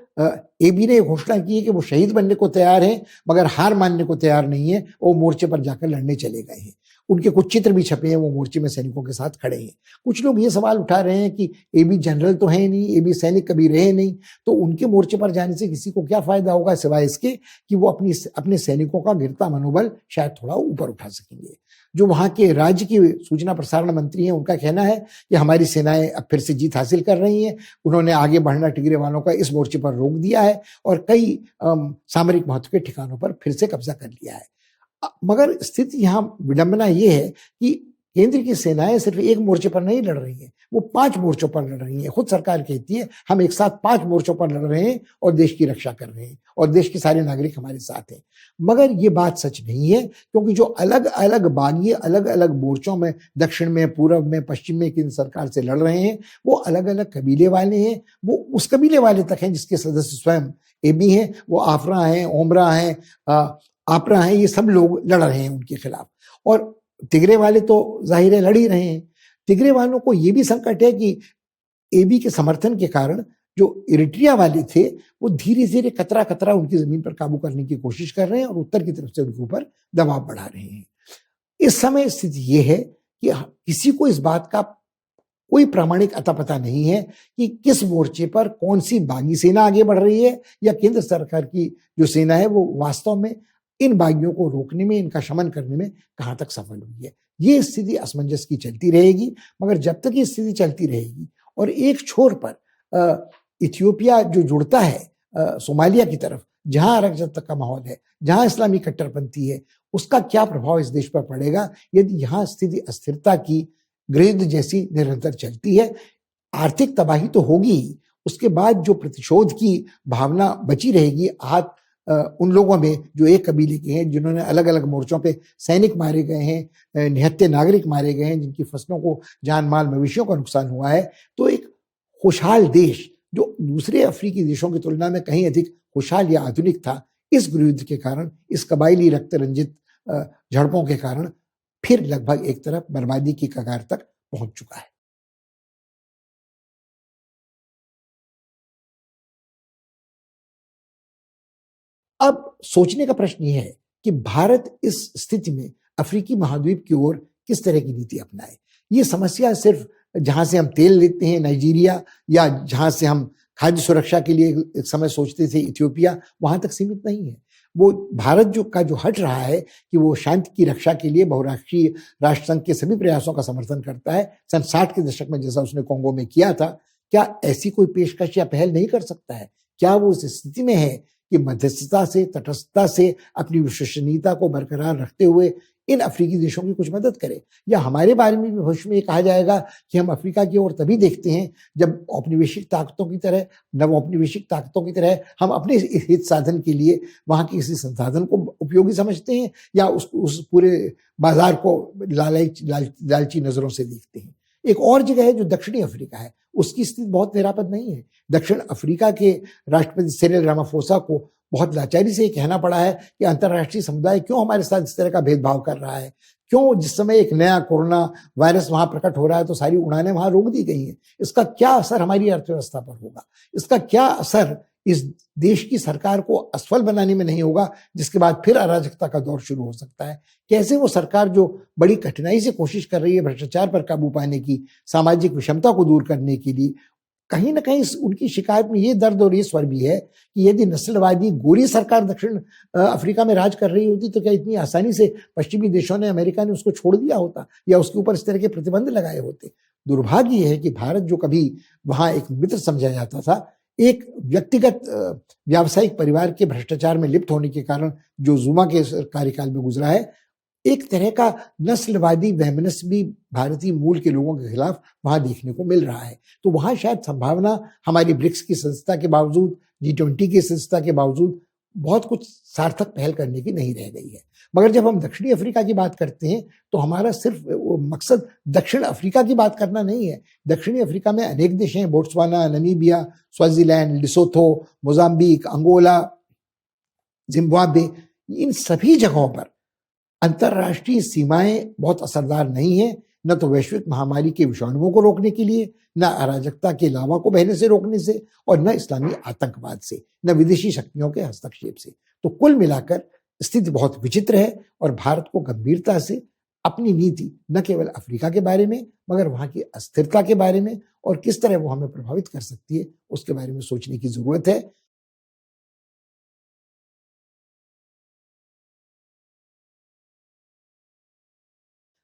एबी ने घोषणा की है कि वो शहीद बनने को तैयार हैं मगर हार मानने को तैयार नहीं है। वो मोर्चे पर जाकर लड़ने चले गए हैं। उनके कुछ चित्र भी छपे हैं, वो मोर्चे में सैनिकों के साथ खड़े हैं। कुछ लोग ये सवाल उठा रहे हैं कि एबी जनरल तो है नहीं, एबी सैनिक कभी रहे नहीं, तो उनके मोर्चे पर जाने से किसी को क्या फायदा होगा सिवाय इसके कि वो अपने सैनिकों का गिरता मनोबल शायद थोड़ा ऊपर उठा सकेंगे। जो वहां के राज्य की सूचना प्रसारण मंत्री हैं उनका कहना है कि हमारी सेनाएं अब फिर से जीत हासिल कर रही हैं। उन्होंने आगे बढ़ना टिग्रे वालों का इस मोर्चे पर रोक दिया है और कई सामरिक महत्व के ठिकानों पर फिर से कब्जा कर लिया है। मगर स्थिति यहाँ विडंबना ये है कि केंद्र की सेनाएं सिर्फ एक मोर्चे पर नहीं लड़ रही हैं, वो 5 मोर्चों पर लड़ रही हैं। खुद सरकार कहती है हम एक साथ 5 मोर्चों पर लड़ रहे हैं और देश की रक्षा कर रहे हैं और देश के सारे नागरिक हमारे साथ हैं। मगर ये बात सच नहीं है क्योंकि जो अलग अलग बागी अलग अलग मोर्चों में दक्षिण में, पूर्व में, पश्चिम में केंद्र सरकार से लड़ रहे हैं वो अलग अलग कबीले वाले हैं। वो उस कबीले वाले तक हैं जिसके सदस्य स्वयं एबी हैं, वो आफ्रा हैं, ओमरा हैं, आपरा हैं, ये सब लोग लड़ रहे हैं उनके खिलाफ। और तिग्रे वाले तो जाहिर है लड़ ही रहे हैं। तिग्रे वालों को ये भी संकट है कि एबी के समर्थन के कारण जो इरिट्रिया वाले थे वो धीरे धीरे कतरा कतरा उनकी जमीन पर काबू करने की कोशिश कर रहे हैं और उत्तर की तरफ से उनके ऊपर दबाव बढ़ा रहे हैं। इस समय स्थिति ये है कि किसी को इस बात का कोई प्रामाणिक अता पता नहीं है कि किस मोर्चे पर कौन सी बागी सेना आगे बढ़ रही है या केंद्र सरकार की जो सेना है वो वास्तव में इन बागियों को रोकने में, इनका शमन करने में कहां तक सफल हुई है। ये स्थिति असमंजस की चलती रहेगी, मगर जब तक ये स्थिति चलती रहेगी और एक छोर पर इथियोपिया जो जुड़ता है सोमालिया की तरफ, जहां अराजकता का माहौल है, जहां इस्लामी कट्टरपंथी है, उसका क्या प्रभाव इस देश पर पड़ेगा यदि यहां स्थिति अस्थिरता की गृहयुद्ध जैसी निरंतर चलती है। आर्थिक तबाही तो होगी ही, उसके बाद जो प्रतिशोध की भावना बची रहेगी उन लोगों में जो एक कबीले के हैं, जिन्होंने अलग अलग मोर्चों पे सैनिक मारे गए हैं, निहत्थे नागरिक मारे गए हैं, जिनकी फसलों को जान माल मवेशियों का नुकसान हुआ है, तो एक खुशहाल देश जो दूसरे अफ्रीकी देशों की तुलना में कहीं अधिक खुशहाल या आधुनिक था, इस गृहयुद्ध के कारण, इस कबायली रक्त रंजित झड़पों के कारण फिर लगभग एक तरफ बर्बादी की कगार तक पहुंच चुका है। अब सोचने का प्रश्न ये है कि भारत इस स्थिति में अफ्रीकी महाद्वीप की ओर किस तरह की नीति अपनाए। ये समस्या सिर्फ जहां से हम तेल लेते हैं नाइजीरिया, या जहां से हम खाद्य सुरक्षा के लिए एक समय सोचते थे इथियोपिया, वहां तक सीमित नहीं है। वो भारत जो हट रहा है कि वो शांति की रक्षा के लिए बहुराष्ट्रीय राष्ट्र संघ के सभी प्रयासों का समर्थन करता है, सन 60 के दशक में जैसा उसने कोंगो में किया था, क्या ऐसी कोई पेशकश या पहल नहीं कर सकता है? क्या वो उस स्थिति में है कि मध्यस्थता से, तटस्थता से, अपनी विश्वसनीयता को बरकरार रखते हुए इन अफ्रीकी देशों की कुछ मदद करे? या हमारे बारे में भी भविष्य में ये कहा जाएगा कि हम अफ्रीका की ओर तभी देखते हैं जब औपनिवेशिक ताकतों की तरह, नवौपनिवेशिक ताकतों की तरह हम अपने हित साधन के लिए वहां के किसी संसाधन को उपयोगी समझते हैं, या उस पूरे बाजार को लालची नजरों से देखते हैं? एक और जगह है जो दक्षिणी अफ्रीका है, उसकी स्थिति बहुत निरापद नहीं है। दक्षिण अफ्रीका के राष्ट्रपति सिरिल रामाफोसा को बहुत लाचारी से ये कहना पड़ा है कि अंतर्राष्ट्रीय समुदाय क्यों हमारे साथ इस तरह का भेदभाव कर रहा है, क्यों जिस समय एक नया कोरोना वायरस वहां प्रकट हो रहा है तो सारी उड़ानें वहां रोक दी गई हैं। इसका क्या असर हमारी अर्थव्यवस्था पर होगा? इसका क्या असर इस देश की सरकार को असफल बनाने में नहीं होगा, जिसके बाद फिर अराजकता का दौर शुरू हो सकता है? कैसे वो सरकार जो बड़ी कठिनाई से कोशिश कर रही है भ्रष्टाचार पर काबू पाने की, सामाजिक विषमता को दूर करने के लिए, कहीं ना कहीं उनकी शिकायत में ये दर्द और ये स्वर भी है कि यदि नस्लवादी गोरी सरकार दक्षिण अफ्रीका में राज कर रही होती तो क्या इतनी आसानी से पश्चिमी देशों ने, अमेरिका ने उसको छोड़ दिया होता या उसके ऊपर इस तरह के प्रतिबंध लगाए होते? दुर्भाग्य यह है कि भारत जो कभी वहां एक मित्र समझा जाता था, एक व्यक्तिगत व्यावसायिक परिवार के भ्रष्टाचार में लिप्त होने के कारण जो जुमा के कार्यकाल में गुजरा है, एक तरह का नस्लवादी वैमनस्य भारतीय मूल के लोगों के खिलाफ वहां देखने को मिल रहा है। तो वहां शायद संभावना हमारी ब्रिक्स की सदस्यता के बावजूद, G20 की सदस्यता के बावजूद बहुत कुछ सार्थक पहल करने की नहीं रह गई है। मगर जब हम दक्षिणी अफ्रीका की बात करते हैं तो हमारा सिर्फ मकसद दक्षिण अफ्रीका की बात करना नहीं है। दक्षिणी अफ्रीका में अनेक देश हैं, Botswana, Namibia, Swaziland, Lesotho, Mozambique, Angola, Zimbabwe. इन सभी जगहों पर अंतर्राष्ट्रीय सीमाएं बहुत असरदार नहीं है, न तो वैश्विक महामारी के विषाणुओं को रोकने के लिए, न अराजकता के लावा को बहने से रोकने से, और न इस्लामी आतंकवाद से, न विदेशी शक्तियों के हस्तक्षेप से। तो कुल मिलाकर स्थिति बहुत विचित्र है और भारत को गंभीरता से अपनी नीति न केवल अफ्रीका के बारे में मगर वहां की अस्थिरता के बारे में और किस तरह वो हमें प्रभावित कर सकती है उसके बारे में सोचने की जरूरत है।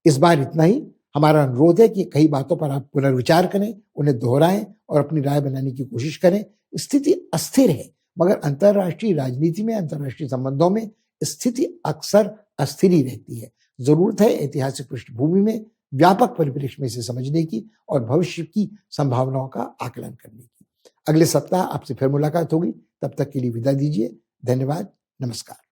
इस बार इतना ही। हमारा अनुरोध है कि कई बातों पर आप पुनर्विचार करें, उन्हें दोहराएं और अपनी राय बनाने की कोशिश करें। स्थिति अस्थिर है मगर अंतर्राष्ट्रीय राजनीति में, अंतर्राष्ट्रीय संबंधों में स्थिति अक्सर अस्थिर ही रहती है। जरूरत है ऐतिहासिक पृष्ठभूमि में व्यापक परिप्रेक्ष्य में इसे समझने की और भविष्य की संभावनाओं का आकलन करने की। अगले सप्ताह आपसे फिर मुलाकात होगी, तब तक के लिए विदा दीजिए। धन्यवाद, नमस्कार।